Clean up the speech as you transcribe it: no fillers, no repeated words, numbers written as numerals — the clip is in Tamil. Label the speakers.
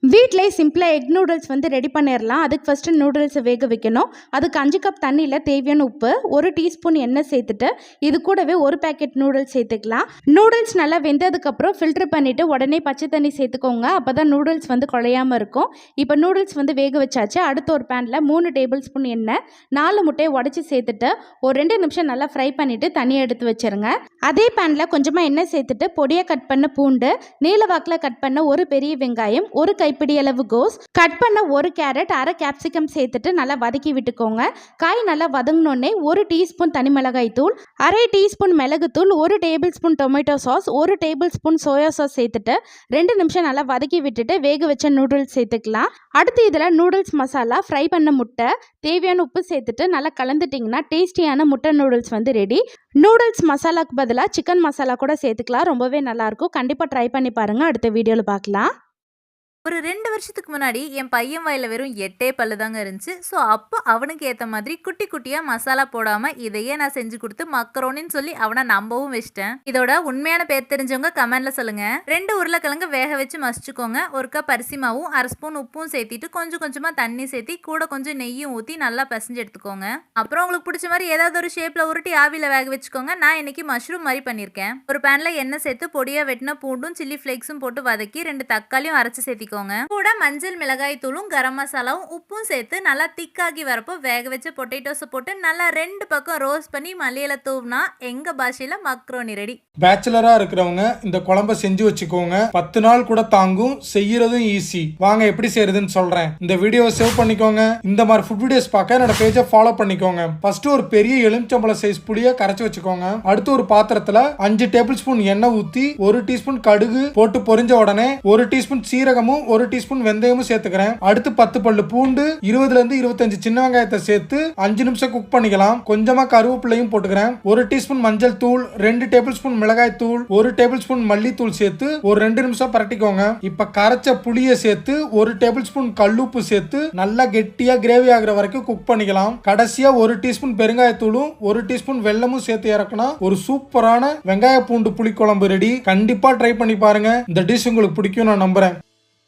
Speaker 1: வீட்டிலே சிம்பிளாக எக் நூடுல்ஸ் வந்து ரெடி பண்ணிடலாம். அதுக்கு ஃபஸ்ட்டு நூடுல்ஸை வேக வைக்கணும். அதுக்கு 5 கப் தண்ணியில் தேவையான உப்பு, 1 டீஸ்பூன் எண்ணெய் சேர்த்துட்டு இது கூடவே 1 பேக்கெட் நூடுல்ஸ் சேர்த்துக்கலாம். நூடுல்ஸ் நல்லா வெந்ததுக்கப்புறம் ஃபில்டர் பண்ணிவிட்டு உடனே பச்சை தண்ணி சேர்த்துக்கோங்க. அப்போ தான் நூடுல்ஸ் வந்து குழையாமல் இருக்கும். இப்போ நூடுல்ஸ் வந்து வேக வச்சாச்சு. அடுத்து ஒரு பேனில் 3 டேபிள் ஸ்பூன் எண்ணெய், 4 முட்டையை உடச்சி சேர்த்துட்டு ஒரு 2 நிமிஷம் நல்லா ஃப்ரை பண்ணிவிட்டு தண்ணியை எடுத்து வச்சுருங்க. அதே பேனில் கொஞ்சமாக எண்ணெய் சேர்த்துட்டு பொடியாக கட் பண்ண பூண்டு, நீல வாக்கில் கட் பண்ண ஒரு பெரிய வெங்காயம், ஒரு கைப்பிடி அளவு கோஸ், கட் பண்ண ஒரு கேரட், அரை கேப்சிகம் சேர்த்துட்டு நல்லா வதக்கி விட்டுக்கோங்க. காய் நல்லா வதங்கினோடனே 1 டீஸ்பூன் தனி மிளகாய் தூள், அரை டீஸ்பூன் மிளகுத்தூள், 1 table spoon tomato sauce, 1 table spoon soya sauce சேர்த்துட்டு 2 நிமிஷம் நல்லா வதக்கி விட்டுட்டு வேக வச்ச நூடுல்ஸ் சேர்த்துக்கலாம். அடுத்து இதில் நூடுல்ஸ் மசாலா, ஃப்ரை பண்ண முட்டை, தேவையான உப்பு சேர்த்துட்டு நல்லா கலந்துட்டிங்கன்னா டேஸ்டியான முட்டை நூடுல்ஸ் வந்து ரெடி. நூடுல்ஸ் மசாலாக்கு பதிலாக சிக்கன் மசாலா கூட சேர்த்துக்கலாம். ரொம்பவே நல்லாயிருக்கும். கண்டிப்பாக ட்ரை பண்ணி பாருங்கள். அடுத்த வீடியோவில் பார்க்கலாம்.
Speaker 2: ஒரு 2 வருஷத்துக்கு முன்னாடி என் பையன் வாயில வெறும் 8 பல்லு தாங்க இருந்துச்சு. ஸோ அப்போ அவனுக்கு ஏற்ற மாதிரி குட்டி குட்டியாக மசாலா போடாமல் இதையே நான் செஞ்சு கொடுத்து மக்கரோனின்னு சொல்லி அவனை நம்பவும் வச்சிட்டேன். இதோட உண்மையான பேர் தெரிஞ்சவங்க கமெண்ட்ல சொல்லுங்க. 2 உருளைக்கிழங்கு வேக வச்சு மசிச்சுக்கோங்க. 1 கப் அரிசி மாவும் 1/2 ஸ்பூன் உப்பும் சேர்த்திட்டு கொஞ்சம் கொஞ்சமாக தண்ணி சேர்த்தி கூட கொஞ்சம் நெய்யும் ஊற்றி நல்லா பிசைஞ்சு எடுத்துக்கோங்க. அப்புறம் உங்களுக்கு பிடிச்ச மாதிரி ஏதாவது ஒரு ஷேப்பில் உருட்டி ஆவியில் வேக வச்சுக்கோங்க. நான் இன்னைக்கு மஷ்ரூம் மாதிரி பண்ணியிருக்கேன். ஒரு பேனில் எண்ணெய் சேர்த்து பொடியாக வெட்டின பூண்டும் சில்லி ஃப்ளேக்ஸும் போட்டு வதக்கி 2 தக்காளியும் அரைச்சி சேர்த்திக்கோங்க. கூட மஞ்சள், மிளகாய் தூளும், கரம் மசாலாவும், உப்பும் சேர்த்து நல்லா திக்காகி வரப்போ வேக வச்ச பொட்டேட்டோஸை போட்டு நல்லா 2 பக்கம் ரோஸ்ட் பண்ணி மல்லியில தூவினா எங்க பாஷையில மக்ரோனி ரெடி.
Speaker 3: பேச்சுலரா இருக்கிறவங்க இந்த குழம்பை செஞ்சு வச்சுக்கோங்க. 10 நாள் கூட தாங்கும். செய்யறதும் ஈஸி. வாங்க எப்படி செய்யறதுன்னு சொல்றேன். இந்த வீடியோவை சேவ் பண்ணிக்கோங்க. இந்த மாதிரி ஃபுட் வீடியோஸ் பார்க்க என்னோட பேஜை ஃபாலோ பண்ணிக்கோங்க. ஃபர்ஸ்ட் ஒரு பெரிய எலுமிச்சம்பழம் சைஸ் புளியை கரைச்சி வச்சுக்கோங்க. அடுத்து ஒரு பாத்திரத்துல 5 டேபிள் ஸ்பூன் எண்ணெய் ஊத்தி 1 டீஸ்பூன் கடுகு போட்டு பொரிஞ்ச உடனே 1 டீஸ்பூன் சீரகமும் 1 டீஸ்பூன் வெந்தயமும் சேர்த்துக்கிறேன். அடுத்து 10 பல்லு பூண்டு, 20 இருந்து 25 சின்ன வெங்காயத்தை சேர்த்து 5 நிமிஷம் குக் பண்ணிக்கலாம். கொஞ்சமா கருவேப்பிலையும் போட்டுக்கிறேன். 1 டீஸ்பூன் மஞ்சள் தூள், 2 டேபிள் ஸ்பூன் மிளகாய் தூள், 1 டேபிள் ஸ்பூன் மல்லித்தூள் சேர்த்து ஒரு 2 நிமிஷம் பரட்டிக்கோங்க. இப்ப கரைச்ச புளியை சேர்த்து 1 டேபிள் ஸ்பூன் கல்லுப்பு சேர்த்து நல்லா கெட்டியா கிரேவி ஆகிற வரைக்கும் குக் பண்ணிக்கலாம். கடைசியா 1 டீஸ்பூன் பெருங்காயத்தூளும் 1 டீஸ்பூன் வெல்லமும் சேர்த்து இறக்கணும். ஒரு சூப்பரான வெங்காய பூண்டு புளிக்குழம்பு ரெடி. கண்டிப்பா ட்ரை பண்ணி பாருங்க. இந்த டிஷ் உங்களுக்கு பிடிக்கும் நான் நம்புறேன்.